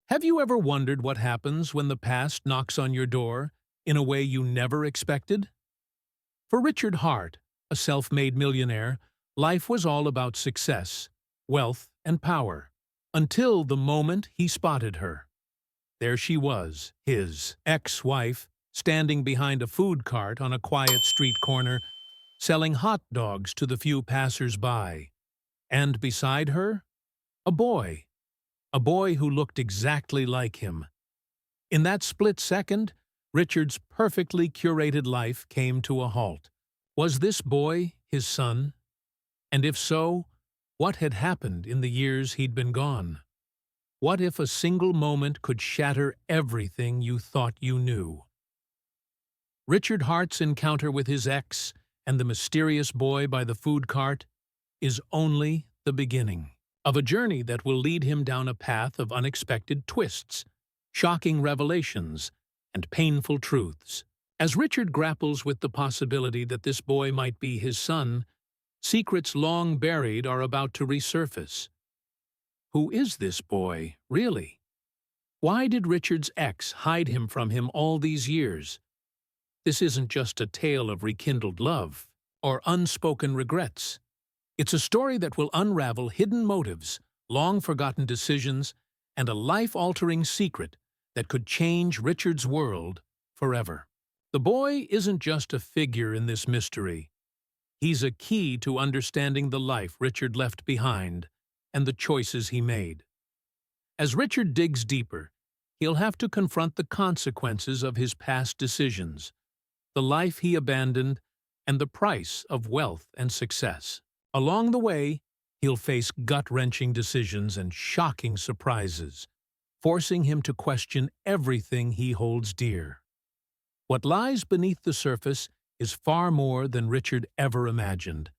Have you ever wondered what happens when the past knocks on your door in a way you never expected? For Richard Hart, a self-made millionaire, life was all about success, wealth, and power, until the moment he spotted her. There she was, his ex-wife, standing behind a food cart on a quiet street corner, selling hot dogs to the few passers-by. And beside her, a boy. A boy who looked exactly like him. In that split second, Richard's perfectly curated life came to a halt. Was this boy his son? And if so, what had happened in the years he'd been gone? What if a single moment could shatter everything you thought you knew? Richard Hart's encounter with his ex and the mysterious boy by the food cart is only the beginning of a journey that will lead him down a path of unexpected twists, shocking revelations, and painful truths. As Richard grapples with the possibility that this boy might be his son, secrets long buried are about to resurface. Who is this boy, really? Why did Richard's ex hide him from him all these years? This isn't just a tale of rekindled love or unspoken regrets. It's a story that will unravel hidden motives, long-forgotten decisions, and a life-altering secret that could change Richard's world forever. The boy isn't just a figure in this mystery. He's a key to understanding the life Richard left behind and the choices he made. As Richard digs deeper, he'll have to confront the consequences of his past decisions, the life he abandoned, and the price of wealth and success. Along the way, he'll face gut-wrenching decisions and shocking surprises, forcing him to question everything he holds dear. What lies beneath the surface is far more than Richard ever imagined,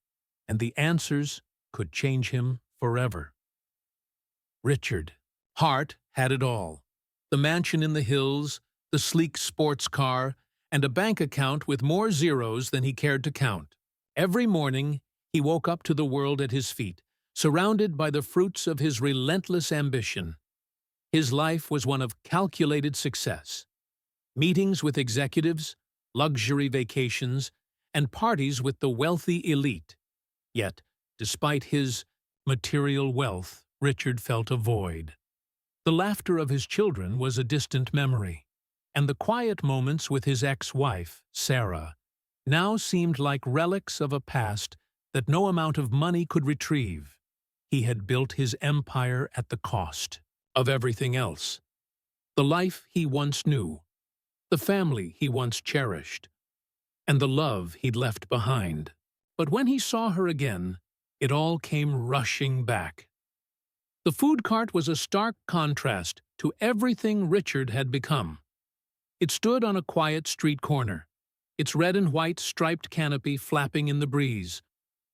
and the answers could change him forever. Richard Hart had it all: the mansion in the hills, the sleek sports car, and a bank account with more zeros than he cared to count. Every morning, he woke up to the world at his feet, surrounded by the fruits of his relentless ambition. His life was one of calculated success. Meetings with executives, luxury vacations, and parties with the wealthy elite. Yet, despite his material wealth, Richard felt a void. The laughter of his children was a distant memory, and the quiet moments with his ex-wife, Sarah, now seemed like relics of a past that no amount of money could retrieve. He had built his empire at the cost of everything else. The life he once knew, the family he once cherished, and the love he'd left behind. But when he saw her again, it all came rushing back. The food cart was a stark contrast to everything Richard had become. It stood on a quiet street corner, its red and white striped canopy flapping in the breeze,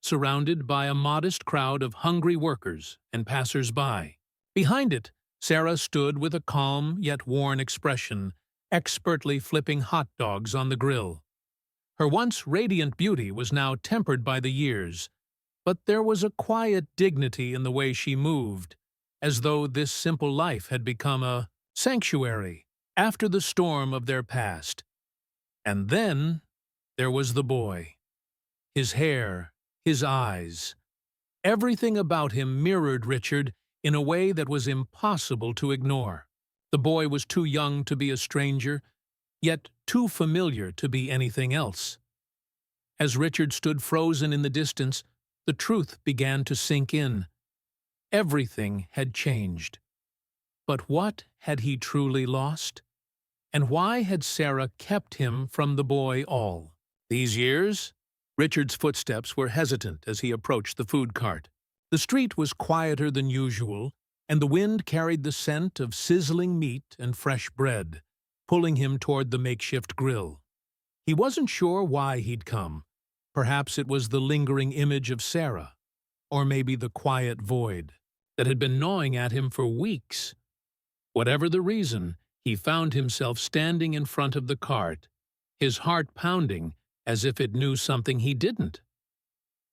surrounded by a modest crowd of hungry workers and passers-by. Behind it, Sarah stood with a calm yet worn expression, expertly flipping hot dogs on the grill. Her once radiant beauty was now tempered by the years, but there was a quiet dignity in the way she moved, as though this simple life had become a sanctuary after the storm of their past. And then there was the boy. His hair, his eyes, everything about him mirrored Richard in a way that was impossible to ignore. The boy was too young to be a stranger, yet too familiar to be anything else. As Richard stood frozen in the distance, the truth began to sink in. Everything had changed. But what had he truly lost? And why had Sarah kept him from the boy all these years? Richard's footsteps were hesitant as he approached the food cart. The street was quieter than usual, and the wind carried the scent of sizzling meat and fresh bread, pulling him toward the makeshift grill. He wasn't sure why he'd come. Perhaps it was the lingering image of Sarah, or maybe the quiet void that had been gnawing at him for weeks. Whatever the reason, he found himself standing in front of the cart, his heart pounding as if it knew something he didn't.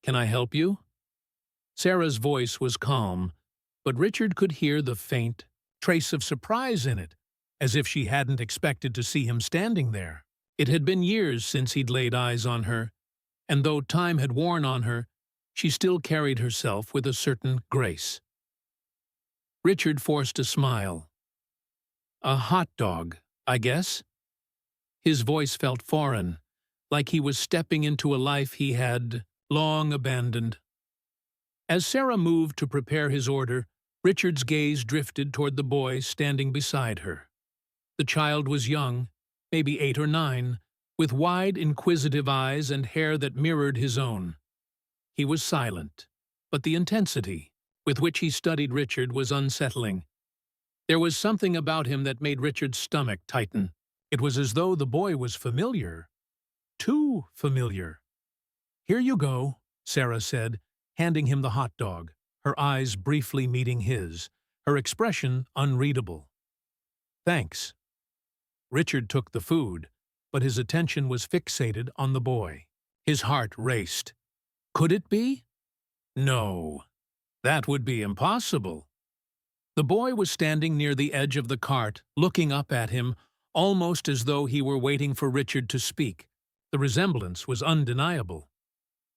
"Can I help you?" Sarah's voice was calm, but Richard could hear the faint, trace of surprise in it, as if she hadn't expected to see him standing there. It had been years since he'd laid eyes on her, and though time had worn on her, she still carried herself with a certain grace. Richard forced a smile. "A hot dog, I guess?" His voice felt foreign, like he was stepping into a life he had long abandoned. As Sarah moved to prepare his order, Richard's gaze drifted toward the boy standing beside her. The child was young, maybe 8 or 9, with wide, inquisitive eyes and hair that mirrored his own. He was silent, but the intensity with which he studied Richard was unsettling. There was something about him that made Richard's stomach tighten. It was as though the boy was familiar. Too familiar. "Here you go," Sarah said, handing him the hot dog, her eyes briefly meeting his, her expression unreadable. "Thanks." Richard took the food, but his attention was fixated on the boy. His heart raced. Could it be? No, that would be impossible. The boy was standing near the edge of the cart, looking up at him, almost as though he were waiting for Richard to speak. The resemblance was undeniable.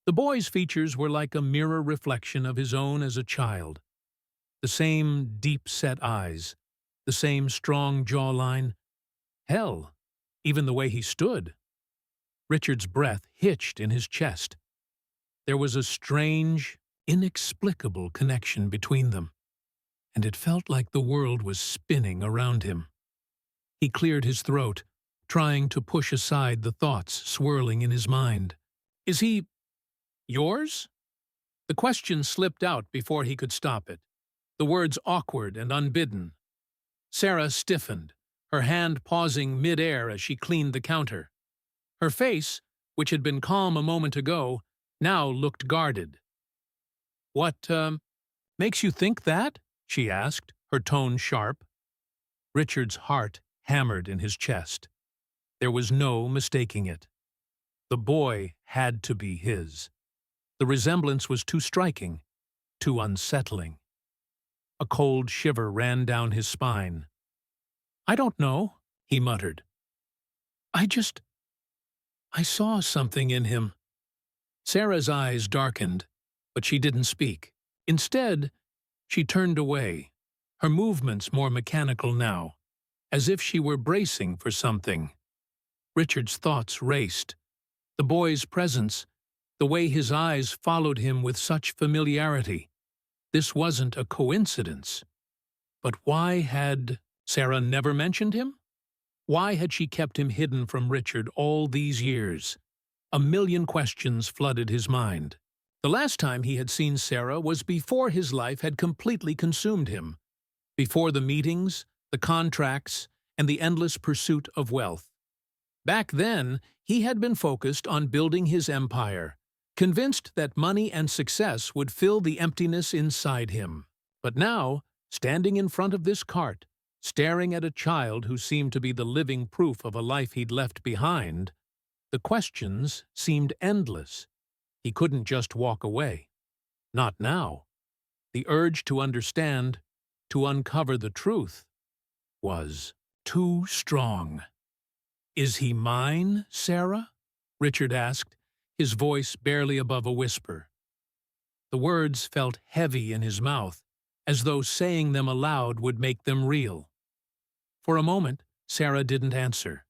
The boy's features were like a mirror reflection of his own as a child. The same deep-set eyes, the same strong jawline. Hell, even the way he stood. Richard's breath hitched in his chest. There was a strange, inexplicable connection between them, and it felt like the world was spinning around him. He cleared his throat, trying to push aside the thoughts swirling in his mind. "Is he yours?" The question slipped out before he could stop it, the words awkward and unbidden. Sarah stiffened, her hand pausing mid-air as she cleaned the counter. Her face, which had been calm a moment ago, now looked guarded. "What, makes you think that?" she asked, her tone sharp. Richard's heart hammered in his chest. There was no mistaking it. The boy had to be his. The resemblance was too striking, too unsettling. A cold shiver ran down his spine. "I don't know," he muttered. I saw something in him." Sarah's eyes darkened, but she didn't speak. Instead, she turned away, her movements more mechanical now, as if she were bracing for something. Richard's thoughts raced. The boy's presence, the way his eyes followed him with such familiarity. This wasn't a coincidence. But why had Sarah never mentioned him? Why had she kept him hidden from Richard all these years? A million questions flooded his mind. The last time he had seen Sarah was before his life had completely consumed him, before the meetings, the contracts, and the endless pursuit of wealth. Back then, he had been focused on building his empire, convinced that money and success would fill the emptiness inside him. But now, standing in front of this cart, staring at a child who seemed to be the living proof of a life he'd left behind, the questions seemed endless. He couldn't just walk away. Not now. The urge to understand, to uncover the truth, was too strong. "Is he mine, Sarah?" Richard asked, his voice barely above a whisper. The words felt heavy in his mouth, as though saying them aloud would make them real. For a moment, Sarah didn't answer.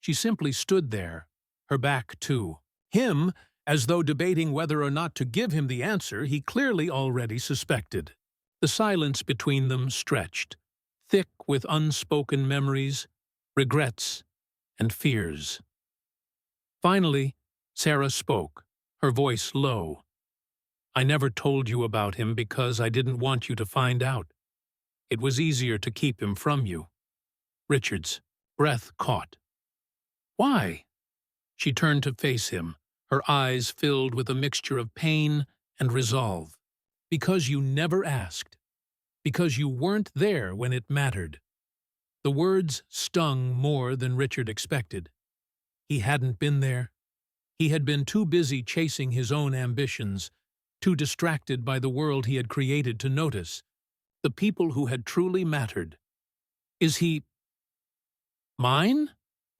She simply stood there, her back to him, as though debating whether or not to give him the answer he clearly already suspected. The silence between them stretched, thick with unspoken memories, regrets, and fears. Finally, Sarah spoke, her voice low. "I never told you about him because I didn't want you to find out. It was easier to keep him from you." Richard's breath caught. "Why?" She turned to face him, her eyes filled with a mixture of pain and resolve. "Because you never asked. Because you weren't there when it mattered." The words stung more than Richard expected. He hadn't been there. He had been too busy chasing his own ambitions, too distracted by the world he had created to notice. the people who had truly mattered. Is he mine?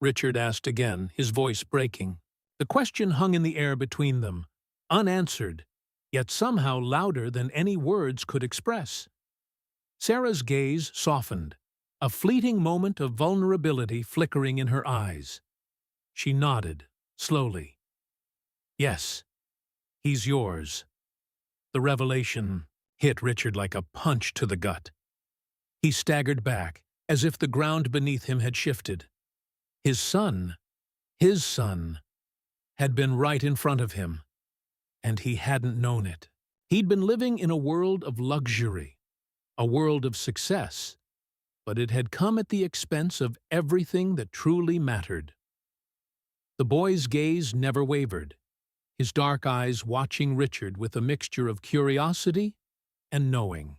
Richard asked again, his voice breaking. The question hung in the air between them, unanswered, yet somehow louder than any words could express. Sarah's gaze softened, a fleeting moment of vulnerability flickering in her eyes. She nodded, slowly. Yes, he's yours. The revelation hit Richard like a punch to the gut. He staggered back, as if the ground beneath him had shifted. His son, had been right in front of him, and he hadn't known it. He'd been living in a world of luxury, a world of success, but it had come at the expense of everything that truly mattered. The boy's gaze never wavered, his dark eyes watching Richard with a mixture of curiosity and knowing.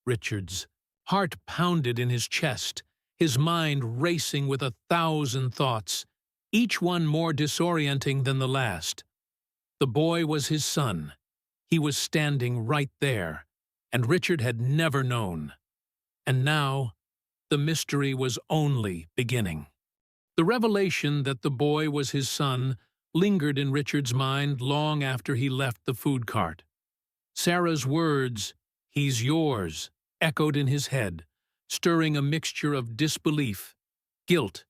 Richard's heart pounded in his chest, his mind racing with 1,000 thoughts, each one more disorienting than the last. The boy was his son. He was standing right there, and Richard had never known. And now, the mystery was only beginning. The revelation that the boy was his son lingered in Richard's mind long after he left the food cart. Sarah's words, "He's yours," echoed in his head, stirring a mixture of disbelief, guilt,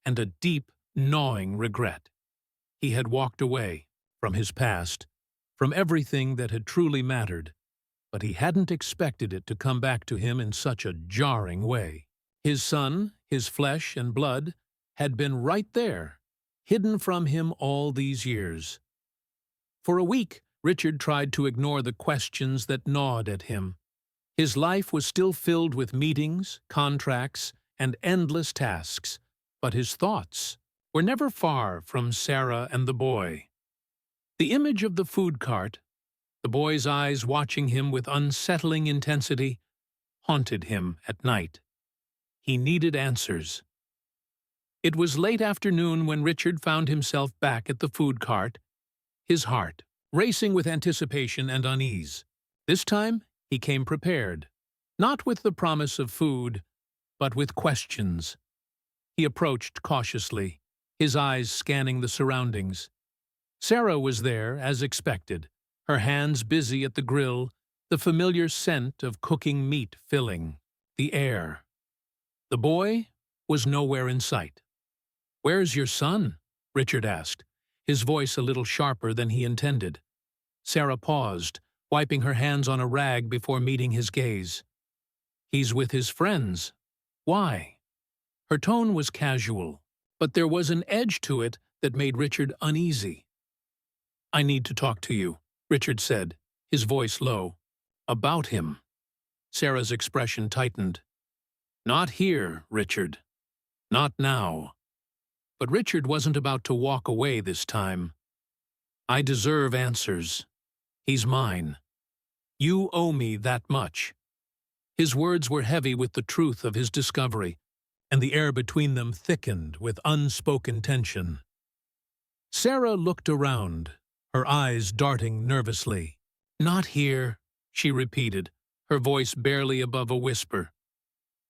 and a deep, gnawing regret. He had walked away from his past, from everything that had truly mattered, but he hadn't expected it to come back to him in such a jarring way. His son, his flesh and blood, had been right there, hidden from him all these years. For a week, Richard tried to ignore the questions that gnawed at him. His life was still filled with meetings, contracts, and endless tasks, but his thoughts were never far from Sarah and the boy. The image of the food cart, the boy's eyes watching him with unsettling intensity, haunted him at night. He needed answers. It was late afternoon when Richard found himself back at the food cart, his heart racing with anticipation and unease. This time, he came prepared, not with the promise of food, but with questions. He approached cautiously, his eyes scanning the surroundings. Sarah was there, as expected, her hands busy at the grill, the familiar scent of cooking meat filling the air. The boy was nowhere in sight. "Where's your son?" Richard asked, his voice a little sharper than he intended. Sarah paused, wiping her hands on a rag before meeting his gaze. "He's with his friends. Why?" Her tone was casual, but there was an edge to it that made Richard uneasy. "I need to talk to you," Richard said, his voice low. "About him." Sarah's expression tightened. "Not here, Richard. Not now." But Richard wasn't about to walk away this time. "I deserve answers. He's mine. You owe me that much." His words were heavy with the truth of his discovery, and the air between them thickened with unspoken tension. Sarah looked around, her eyes darting nervously. "Not here," she repeated, her voice barely above a whisper.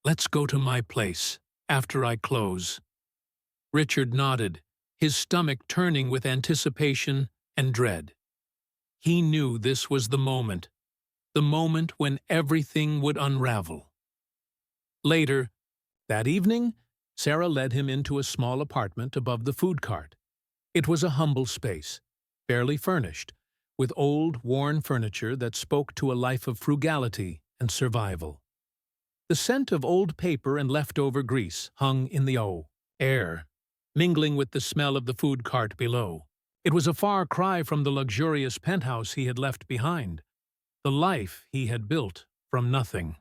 "Let's go to my place, after I close." Richard nodded, his stomach turning with anticipation and dread. He knew this was the moment when everything would unravel. Later, that evening, Sarah led him into a small apartment above the food cart. It was a humble space, barely furnished, with old, worn furniture that spoke to a life of frugality and survival. The scent of old paper and leftover grease hung in the air, mingling with the smell of the food cart below. It was a far cry from the luxurious penthouse he had left behind, the life he had built from nothing.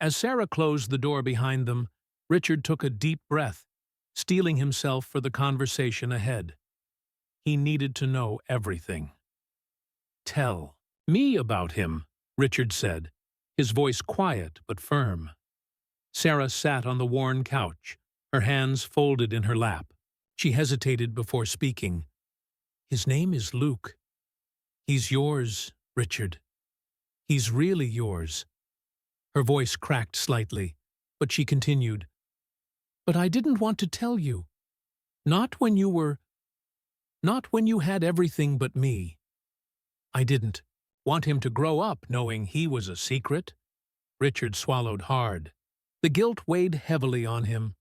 As Sarah closed the door behind them, Richard took a deep breath, steeling himself for the conversation ahead. He needed to know everything. "Tell me about him," Richard said, his voice quiet but firm. Sarah sat on the worn couch, her hands folded in her lap. She hesitated before speaking. "His name is Luke. He's yours, Richard." He's really yours." Her voice cracked slightly, but she continued, "But I didn't want to tell you. Not when you were Not when you had everything but me. I didn't want him to grow up knowing he was a secret." Richard swallowed hard. The guilt weighed heavily on him.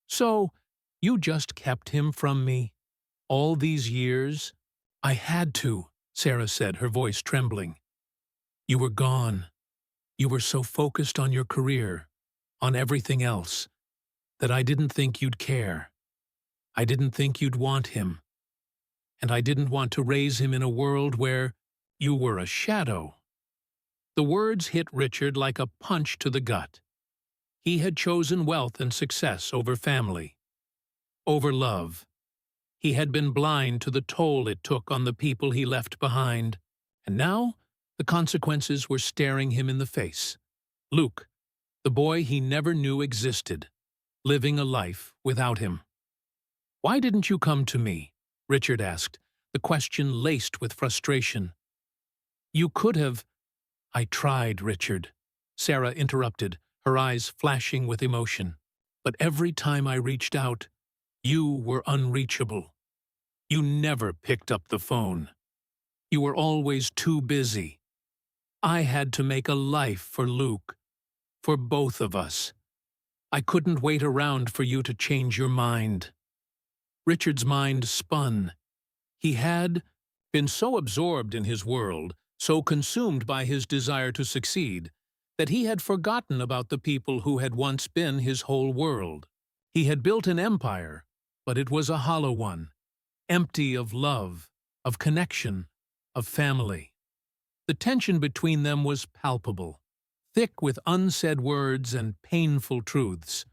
"So, you just kept him from me? All these years?" "I had to," Sarah said, her voice trembling. "You were gone. You were so focused on your career, on everything else, that I didn't think you'd care. I didn't think you'd want him. And I didn't want to raise him in a world where you were a shadow." The words hit Richard like a punch to the gut. He had chosen wealth and success over family, over love. He had been blind to the toll it took on the people he left behind, and now the consequences were staring him in the face. Luke, the boy he never knew existed, living a life without him. "Why didn't you come to me?" Richard asked, the question laced with frustration. "You could have—" "I tried, Richard," Sarah interrupted, her eyes flashing with emotion. "But every time I reached out, you were unreachable. You never picked up the phone. You were always too busy. I had to make a life for Luke, for both of us. I couldn't wait around for you to change your mind." Richard's mind spun. He had been so absorbed in his world, so consumed by his desire to succeed, that he had forgotten about the people who had once been his whole world. He had built an empire, but it was a hollow one, empty of love, of connection, of family. The tension between them was palpable, thick with unsaid words and painful truths.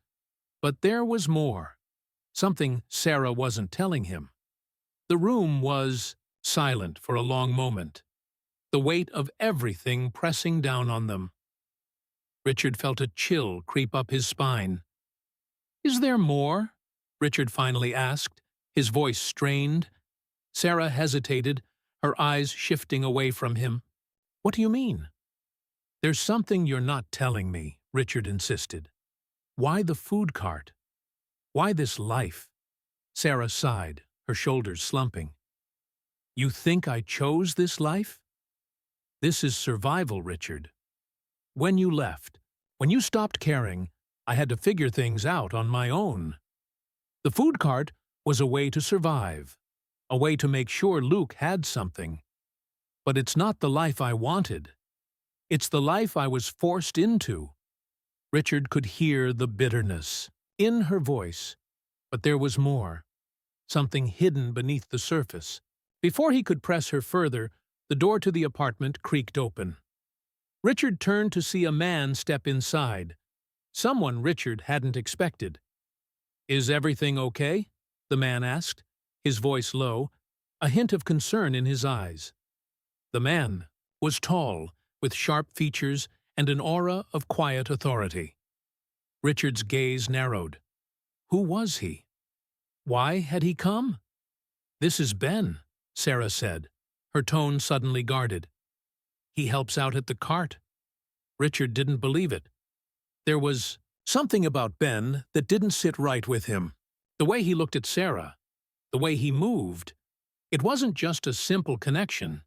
But there was more. Something Sarah wasn't telling him. The room was silent for a long moment, the weight of everything pressing down on them. Richard felt a chill creep up his spine. "Is there more?" Richard finally asked, his voice strained. Sarah hesitated, her eyes shifting away from him. "What do you mean?" "There's something you're not telling me," Richard insisted. "Why the food cart? Why this life?" Sarah sighed, her shoulders slumping. "You think I chose this life? This is survival, Richard. When you left, when you stopped caring, I had to figure things out on my own. The food cart was a way to survive, a way to make sure Luke had something. But it's not the life I wanted. It's the life I was forced into." Richard could hear the bitterness in her voice, but there was more, something hidden beneath the surface. Before he could press her further, the door to the apartment creaked open. Richard turned to see a man step inside, someone Richard hadn't expected. "Is everything okay?" the man asked, his voice low, a hint of concern in his eyes. The man was tall, with sharp features and an aura of quiet authority. Richard's gaze narrowed. Who was he? Why had he come? "This is Ben," Sarah said, her tone suddenly guarded. "He helps out at the cart." Richard didn't believe it. There was something about Ben that didn't sit right with him. The way he looked at Sarah, the way he moved. It wasn't just a simple connection.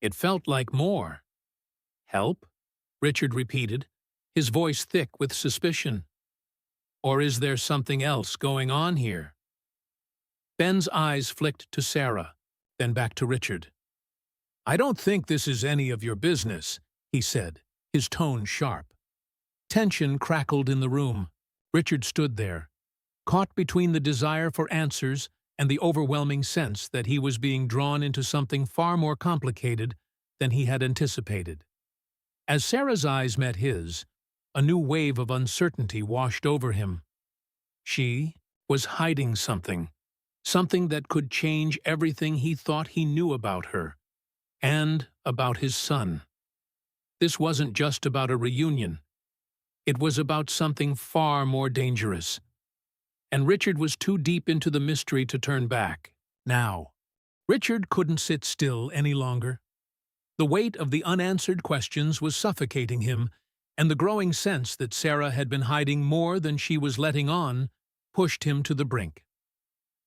It felt like more. "Help?" Richard repeated, his voice thick with suspicion. "Or is there something else going on here?" Ben's eyes flicked to Sarah, then back to Richard. "I don't think this is any of your business," he said, his tone sharp. Tension crackled in the room. Richard stood there, caught between the desire for answers and the overwhelming sense that he was being drawn into something far more complicated than he had anticipated. As Sarah's eyes met his, a new wave of uncertainty washed over him. She was hiding something, something that could change everything he thought he knew about her, and about his son. This wasn't just about a reunion. It was about something far more dangerous. And Richard was too deep into the mystery to turn back. Now, Richard couldn't sit still any longer. The weight of the unanswered questions was suffocating him, and the growing sense that Sarah had been hiding more than she was letting on pushed him to the brink.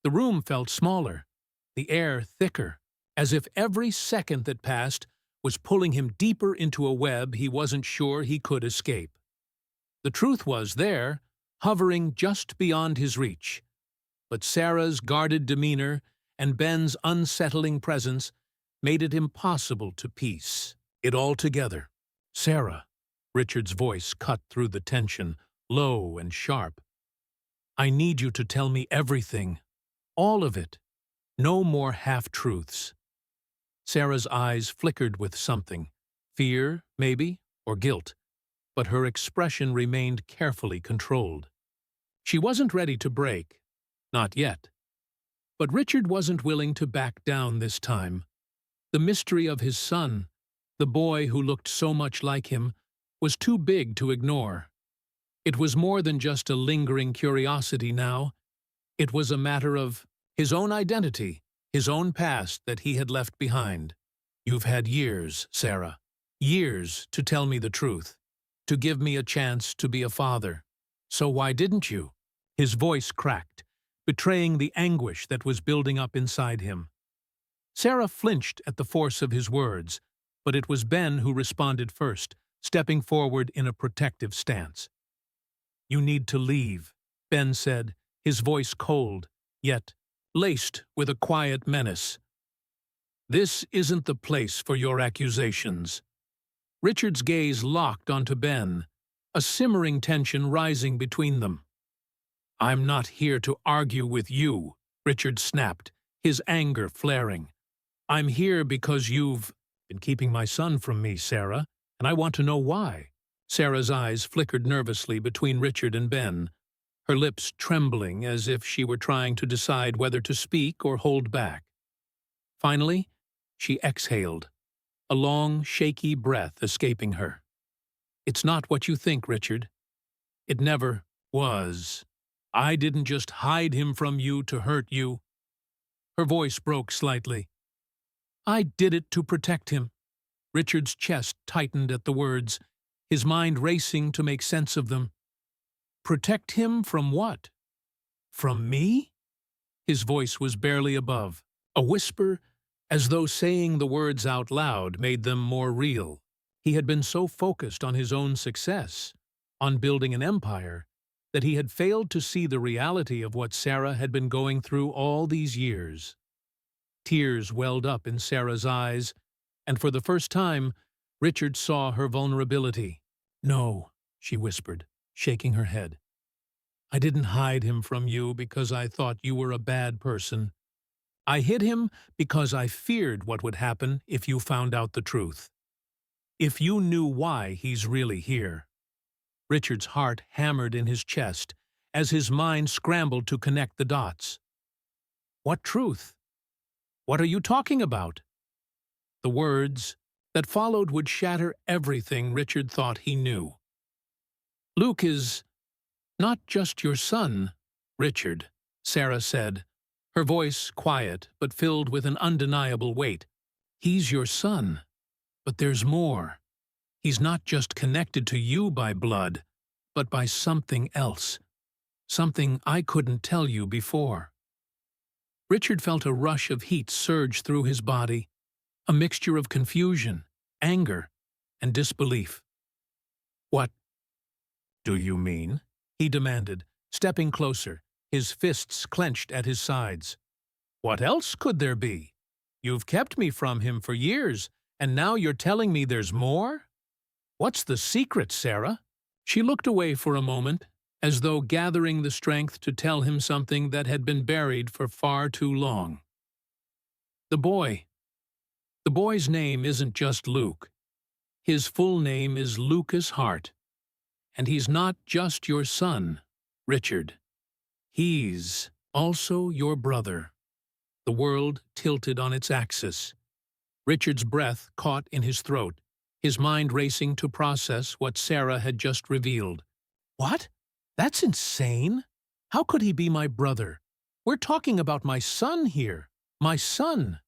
The room felt smaller, the air thicker, as if every second that passed was pulling him deeper into a web he wasn't sure he could escape. The truth was there, hovering just beyond his reach. But Sarah's guarded demeanor and Ben's unsettling presence made it impossible to piece it all together. "Sarah," Richard's voice cut through the tension, low and sharp. "I need you to tell me everything, all of it. No more half-truths." Sarah's eyes flickered with something, fear, maybe, or guilt, but her expression remained carefully controlled. She wasn't ready to break, not yet. But Richard wasn't willing to back down this time. The mystery of his son, the boy who looked so much like him, was too big to ignore. It was more than just a lingering curiosity now. It was a matter of his own identity, his own past that he had left behind. "You've had years, Sarah, years to tell me the truth, to give me a chance to be a father. So why didn't you?" His voice cracked, betraying the anguish that was building up inside him. Sarah flinched at the force of his words, but it was Ben who responded first, stepping forward in a protective stance. "You need to leave," Ben said, his voice cold, yet laced with a quiet menace. "This isn't the place for your accusations." Richard's gaze locked onto Ben, a simmering tension rising between them. "I'm not here to argue with you," Richard snapped, his anger flaring. "I'm here because you've been keeping my son from me, Sarah, and I want to know why." Sarah's eyes flickered nervously between Richard and Ben, her lips trembling as if she were trying to decide whether to speak or hold back. Finally, she exhaled, a long, shaky breath escaping her. "It's not what you think, Richard. It never was. I didn't just hide him from you to hurt you." Her voice broke slightly. "I did it to protect him." Richard's chest tightened at the words, his mind racing to make sense of them. "Protect him from what? From me?" His voice was barely above, a whisper, as though saying the words out loud made them more real. He had been so focused on his own success, on building an empire, that he had failed to see the reality of what Sarah had been going through all these years. Tears welled up in Sarah's eyes, and for the first time, Richard saw her vulnerability. "No," she whispered, shaking her head. "I didn't hide him from you because I thought you were a bad person. I hid him because I feared what would happen if you found out the truth. If you knew why he's really here." Richard's heart hammered in his chest as his mind scrambled to connect the dots. "What truth? What are you talking about?" The words that followed would shatter everything Richard thought he knew. "Luke is not just your son, Richard," Sarah said, her voice quiet but filled with an undeniable weight. "He's your son, but there's more. He's not just connected to you by blood, but by something else. Something I couldn't tell you before." Richard felt a rush of heat surge through his body, a mixture of confusion, anger, and disbelief. "What do you mean?" he demanded, stepping closer, his fists clenched at his sides. "What else could there be? You've kept me from him for years, and now you're telling me there's more? What's the secret, Sarah?" She looked away for a moment, as though gathering the strength to tell him something that had been buried for far too long. The boy's name isn't just Luke. His full name is Lucas Hart. And he's not just your son, Richard. He's also your brother." The world tilted on its axis. Richard's breath caught in his throat, his mind racing to process what Sarah had just revealed. "What? That's insane. How could he be my brother? We're talking about my son here. My son."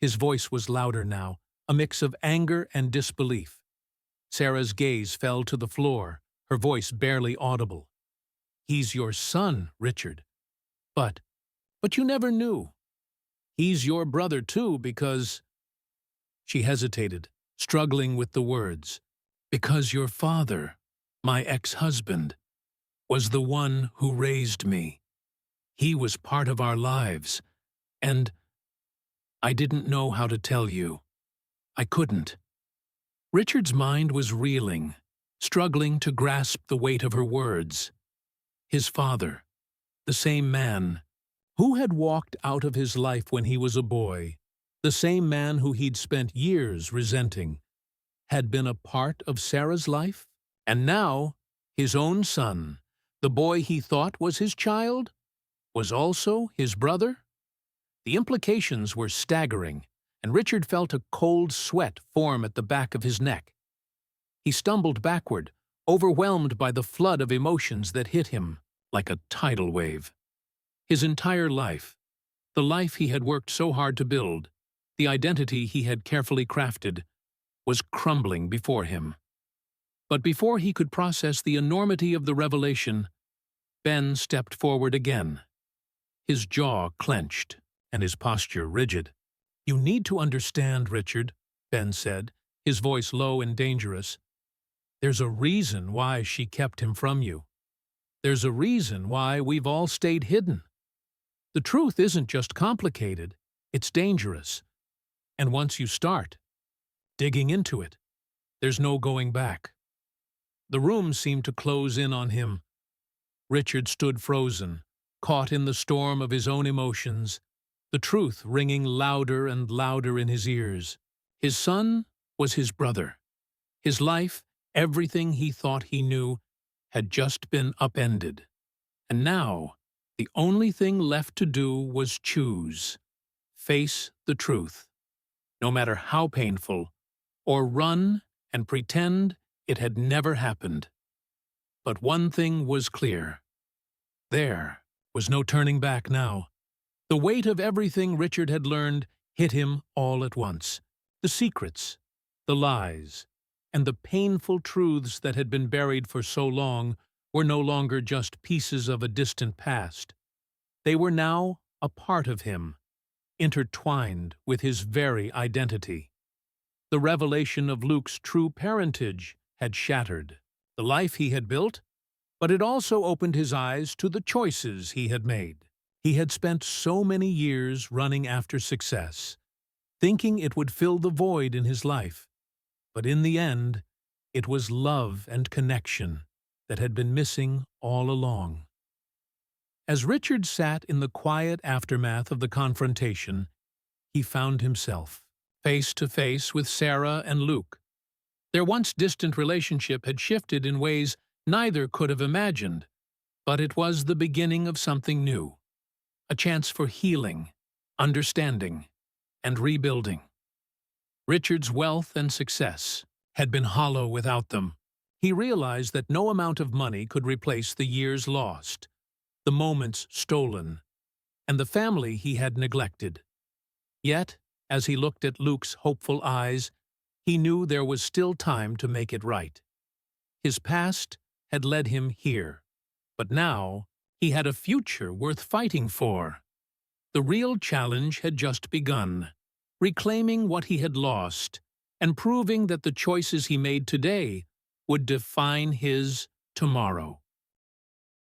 His voice was louder now, a mix of anger and disbelief. Sarah's gaze fell to the floor, her voice barely audible. "He's your son, Richard. But you never knew. He's your brother too because—" She hesitated, struggling with the words. "Because your father, my ex-husband, was the one who raised me. He was part of our lives, and I didn't know how to tell you. I couldn't." Richard's mind was reeling, struggling to grasp the weight of her words. His father, the same man who had walked out of his life when he was a boy, the same man who he'd spent years resenting, had been a part of Sarah's life? And now, his own son, the boy he thought was his child, was also his brother? The implications were staggering, and Richard felt a cold sweat form at the back of his neck. He stumbled backward, overwhelmed by the flood of emotions that hit him like a tidal wave. His entire life, the life he had worked so hard to build, the identity he had carefully crafted, was crumbling before him. But before he could process the enormity of the revelation, Ben stepped forward again, his jaw clenched and his posture rigid. "You need to understand, Richard," Ben said, his voice low and dangerous. "There's a reason why she kept him from you. There's a reason why we've all stayed hidden. The truth isn't just complicated, it's dangerous. And once you start digging into it, there's no going back." The room seemed to close in on him. Richard stood frozen, caught in the storm of his own emotions, the truth ringing louder and louder in his ears. His son was his brother. His life, everything he thought he knew, had just been upended. And now, the only thing left to do was choose. Face the truth, no matter how painful, or run and pretend it had never happened. But one thing was clear. There was no turning back now. The weight of everything Richard had learned hit him all at once. The secrets, the lies, and the painful truths that had been buried for so long were no longer just pieces of a distant past. They were now a part of him, intertwined with his very identity. The revelation of Luke's true parentage had shattered the life he had built, but it also opened his eyes to the choices he had made. He had spent so many years running after success, thinking it would fill the void in his life. But in the end, it was love and connection that had been missing all along. As Richard sat in the quiet aftermath of the confrontation, he found himself face to face with Sarah and Luke. Their once distant relationship had shifted in ways neither could have imagined, but it was the beginning of something new, a chance for healing, understanding, and rebuilding. Richard's wealth and success had been hollow without them. He realized that no amount of money could replace the years lost, the moments stolen, and the family he had neglected. Yet, as he looked at Luke's hopeful eyes, he knew there was still time to make it right. His past had led him here, but now he had a future worth fighting for. The real challenge had just begun, reclaiming what he had lost and proving that the choices he made today would define his tomorrow.